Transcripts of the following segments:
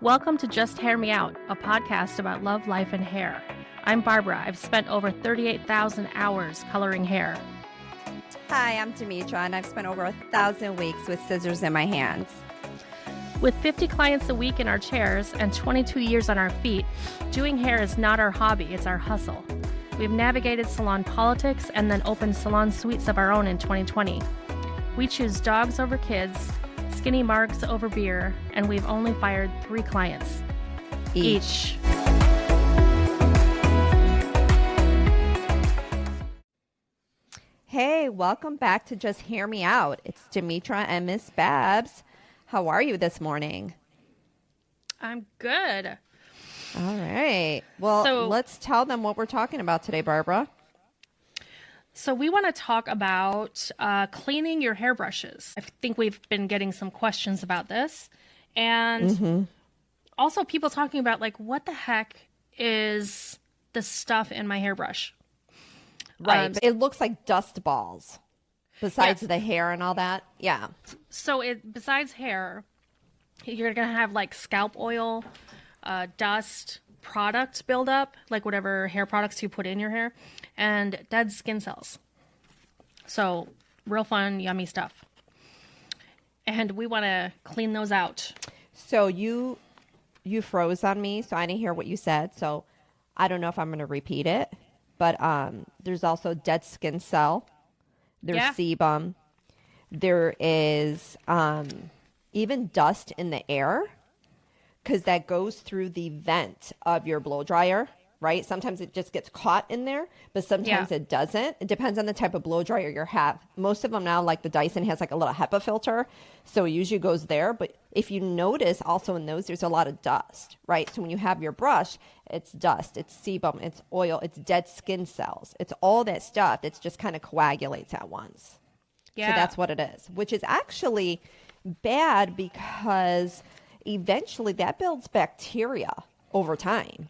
Welcome to Just Hair Me Out, a podcast about love, life, and hair. I'm Barbara. I've spent over 38,000 hours coloring hair. Hi, I'm Demetra, and I've spent over 1,000 weeks with scissors in my hands. With 50 clients a week in our chairs and 22 years on our feet, doing hair is not our hobby, it's our hustle. We've navigated salon politics and then opened salon suites of our own in 2020. We choose dogs over kids, skinny marks over beer, and we've only fired 3 clients each. Hey, welcome back to Just Hear Me Out. It's Demetra and Miss Babs. How are you this morning? I'm good. All right. Well, let's tell them what we're talking about today, Barbara. So we want to talk about cleaning your hairbrushes. I think we've been getting some questions about this. And also people talking about, like, what the heck is the stuff in my hairbrush? Right. It looks like dust balls besides the hair and all that. Yeah. So besides hair, you're going to have like scalp oil, dust, product buildup, like whatever hair products you put in your hair, and dead skin cells. So real fun, yummy stuff. And we want to clean those out. So you froze on me, so I didn't hear what you said. So I don't know if I'm going to repeat it. But there's also dead skin cell. There's sebum. There is even dust in the air, because that goes through the vent of your blow dryer, right? Sometimes it just gets caught in there, but sometimes it doesn't. It depends on the type of blow dryer you have. Most of them now, like the Dyson, has like a little HEPA filter, so it usually goes there. But if you notice also in those, there's a lot of dust, right? So when you have your brush, it's dust, it's sebum, it's oil, it's dead skin cells. It's all that stuff that just kind of coagulates at once. Yeah. So that's what it is, which is actually bad because eventually that builds bacteria over time.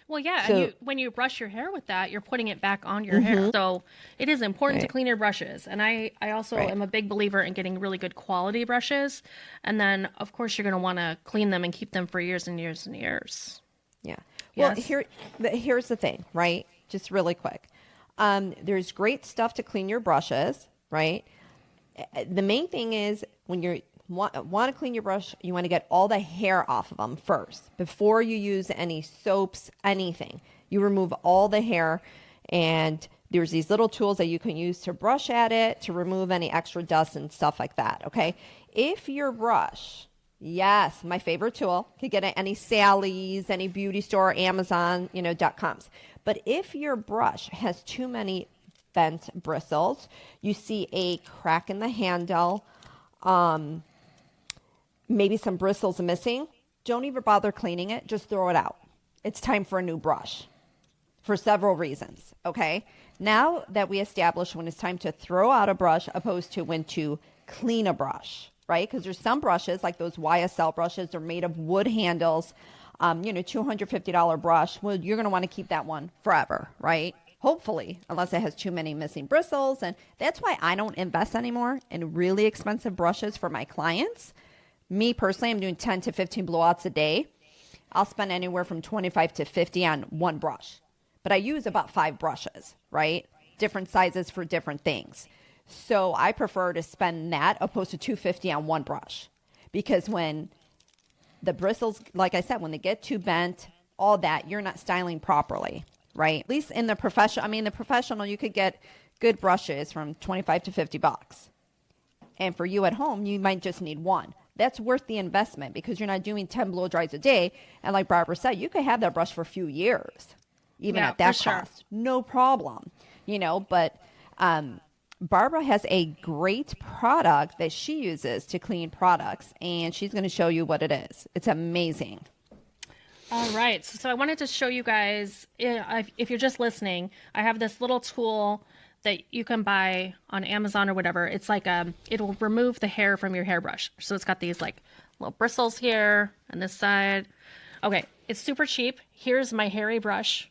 Well, yeah, so, and when you brush your hair with that, you're putting it back on your hair. So it is important to clean your brushes. And I also am a big believer in getting really good quality brushes. And then, of course, you're going to want to clean them and keep them for years and years and years. Yeah. Well, here's the thing, right? Just really quick. There's great stuff to clean your brushes, right? The main thing is when you want to clean your brush, you want to get all the hair off of them first before you use any soaps, anything. You remove all the hair, and there's these little tools that you can use to brush at it to remove any extra dust and stuff like that, okay? If your brush, yes, my favorite tool, you can get at any Sally's, any beauty store, Amazon, .coms. But if your brush has too many bent bristles, you see a crack in the handle, maybe some bristles missing, don't even bother cleaning it. Just throw it out. It's time for a new brush for several reasons, okay? Now that we established when it's time to throw out a brush opposed to when to clean a brush, right? Because there's some brushes, like those YSL brushes, they're made of wood handles, $250 brush. Well, you're going to want to keep that one forever, right? Hopefully, unless it has too many missing bristles. And that's why I don't invest anymore in really expensive brushes for my clients. Me personally, I'm doing 10 to 15 blowouts a day. I'll spend anywhere from 25 to 50 on one brush. But I use about 5 brushes, right? Different sizes for different things. So I prefer to spend that opposed to $250 on one brush. Because when the bristles, like I said, when they get too bent, all that, you're not styling properly, right? At least in the professional, you could get good brushes from 25 to 50 bucks. And for you at home, you might just need one. That's worth the investment because you're not doing 10 blow dries a day. And like Barbara said, you could have that brush for a few years, even at that cost. Sure. No problem, but Barbara has a great product that she uses to clean products, and she's going to show you what it is. It's amazing. All right. So I wanted to show you guys, if you're just listening, I have this little tool that you can buy on Amazon or whatever. It's like it'll remove the hair from your hairbrush. So it's got these like little bristles here and this side. Okay, it's super cheap. Here's my hairy brush.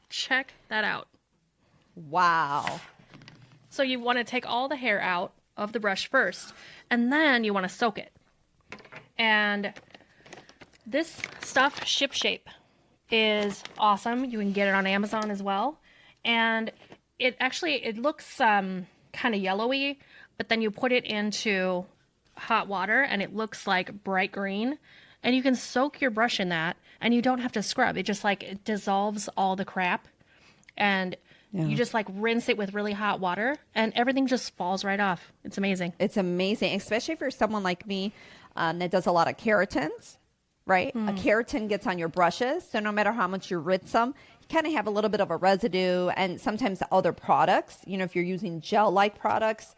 Check that out. Wow. So you want to take all the hair out of the brush first, and then you want to soak it. And this stuff, Ship Shape, is awesome. You can get it on Amazon as well. And it looks kind of yellowy, but then you put it into hot water and it looks like bright green. And you can soak your brush in that and you don't have to scrub. It just it dissolves all the crap. And you just rinse it with really hot water and everything just falls right off. It's amazing. It's amazing, especially if you're someone like me that does a lot of keratins, right? A keratin gets on your brushes. So no matter how much you rinse them, you kind of have a little bit of a residue. And sometimes the other products, if you're using gel-like products,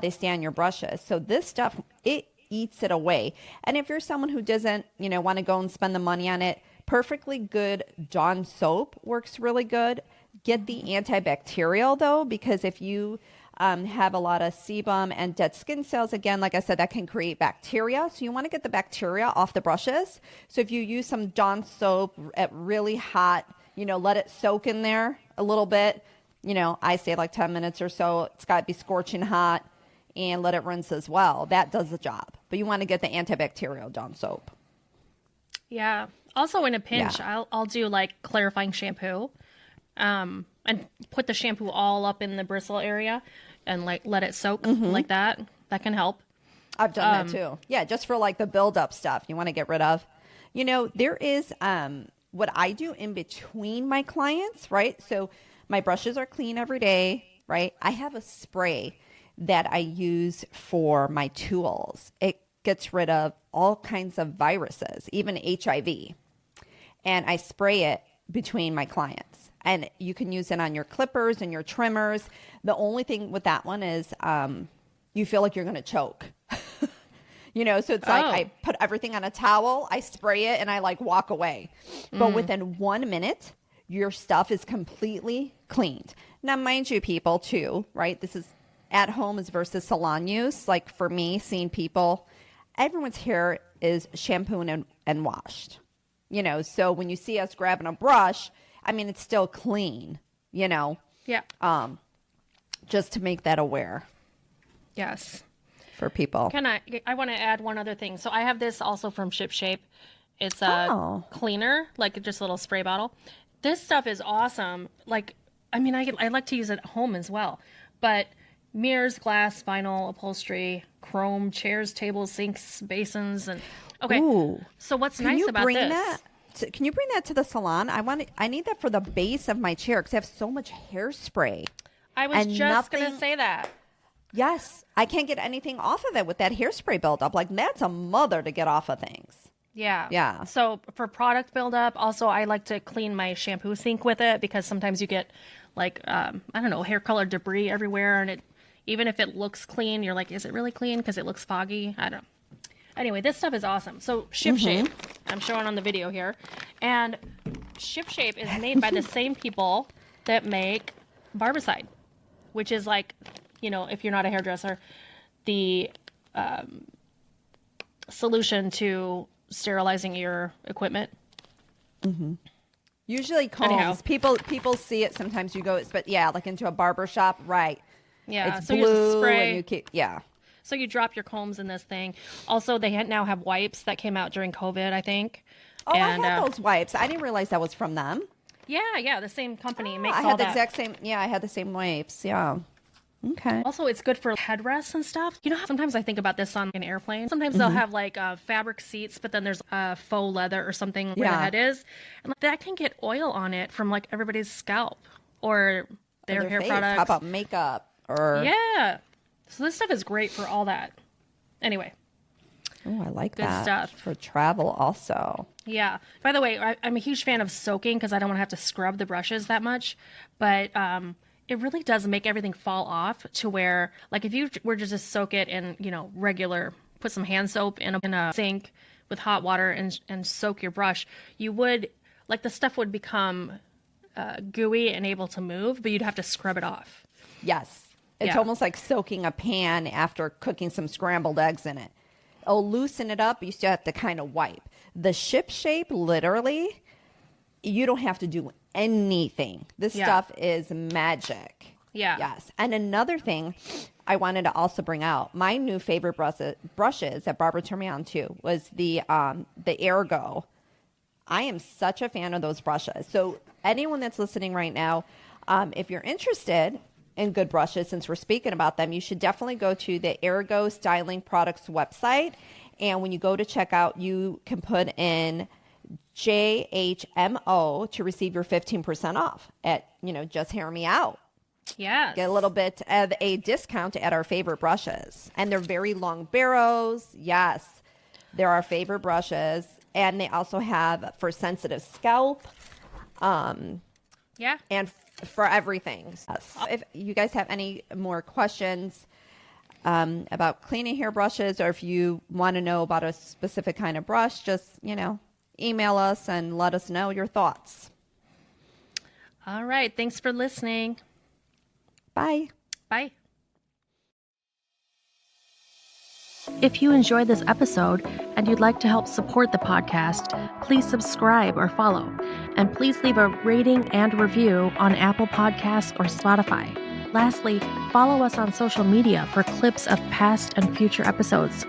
they stay on your brushes. So this stuff, it eats it away. And if you're someone who doesn't, want to go and spend the money on it, perfectly good Dawn soap works really good. Get the antibacterial though, because if you have a lot of sebum and dead skin cells, again, like I said, that can create bacteria. So you want to get the bacteria off the brushes. So if you use some Dawn soap at really hot, let it soak in there a little bit. I say 10 minutes or so. It's got to be scorching hot and let it rinse as well. That does the job. But you want to get the antibacterial Dawn soap. Yeah. Also in a pinch, I'll do clarifying shampoo. And put the shampoo all up in the bristle area and let it soak like that. That can help. I've done that too. Yeah, just for the buildup stuff you want to get rid of. There is what I do in between my clients, right? So my brushes are clean every day, right? I have a spray that I use for my tools. It gets rid of all kinds of viruses, even HIV. And I spray it between my clients. And you can use it on your clippers and your trimmers. The only thing with that one is you feel like you're going to choke. So it's I put everything on a towel, I spray it, and I walk away. But within 1 minute, your stuff is completely cleaned. Now, mind you, people, too, right? This is at home is versus salon use. For me, seeing people, everyone's hair is shampooed and washed. So when you see us grabbing a brush, it's still clean, Yeah. Just to make that aware. Yes. For people. I want to add one other thing. So I have this also from Ship Shape. It's a cleaner, just a little spray bottle. This stuff is awesome. I like to use it at home as well. But mirrors, glass, vinyl, upholstery, chrome, chairs, tables, sinks, basins, and okay. Ooh. So what's nice about this? Can you bring that to the salon? I need that for the base of my chair because I have so much hairspray. I was just going to say that. Yes. I can't get anything off of it with that hairspray buildup. That's a mother to get off of things. Yeah. Yeah. So for product buildup, also I like to clean my shampoo sink with it because sometimes you get hair color debris everywhere. And even if it looks clean, you're like, is it really clean? Because it looks foggy. I don't know. Anyway, this stuff is awesome. So Ship Shape, I'm showing on the video here. And Ship Shape is made by the same people that make Barbicide, which is if you're not a hairdresser, the solution to sterilizing your equipment. Usually combs. Anyhow. People see it sometimes. You go, but into a barber shop, right? Yeah. It's so blue, spray. And So you drop your combs in this thing. Also, they now have wipes that came out during COVID, I think. Oh, and, I had those wipes. I didn't realize that was from them. Yeah, the same company makes I all had the that. exact same. Yeah, I had the same wipes. Yeah. Okay. Also, it's good for headrests and stuff. How sometimes I think about this on an airplane. Sometimes they'll have fabric seats, but then there's faux leather or something where the head is. And that can get oil on it from everybody's scalp or their hair face. products. How about makeup? Yeah. So this stuff is great for all that. Anyway. Oh, I like good that. Stuff. For travel also. Yeah. By the way, I'm a huge fan of soaking because I don't want to have to scrub the brushes that much. But it really does make everything fall off to where, if you were to just soak it in, regular, put some hand soap in a sink with hot water and soak your brush, you would, the stuff would become gooey and able to move, but you'd have to scrub it off. Yes. It's almost like soaking a pan after cooking some scrambled eggs in it. It'll loosen it up, but you still have to kind of wipe. The Ship Shape, literally, you don't have to do anything. This stuff is magic. Yeah. Yes. And another thing I wanted to also bring out, my new favorite brushes that Barbara turned me on to was the Ergo. I am such a fan of those brushes. So anyone that's listening right now, if you're interested in good brushes, since we're speaking about them, you should definitely go to the Ergo Styling Products website. And when you go to checkout, you can put in JHMO to receive your 15% off at, Just Hear Me Out. Yes. Get a little bit of a discount at our favorite brushes. And they're very long barrows. Yes, they're our favorite brushes. And they also have for sensitive scalp. Yeah. And for everything. Yes. If you guys have any more questions about cleaning hair brushes, or if you want to know about a specific kind of brush, just, email us and let us know your thoughts. All right. Thanks for listening. Bye. Bye. If you enjoyed this episode and you'd like to help support the podcast, please subscribe or follow. And please leave a rating and review on Apple Podcasts or Spotify. Lastly, follow us on social media for clips of past and future episodes.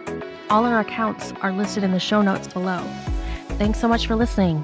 All our accounts are listed in the show notes below. Thanks so much for listening.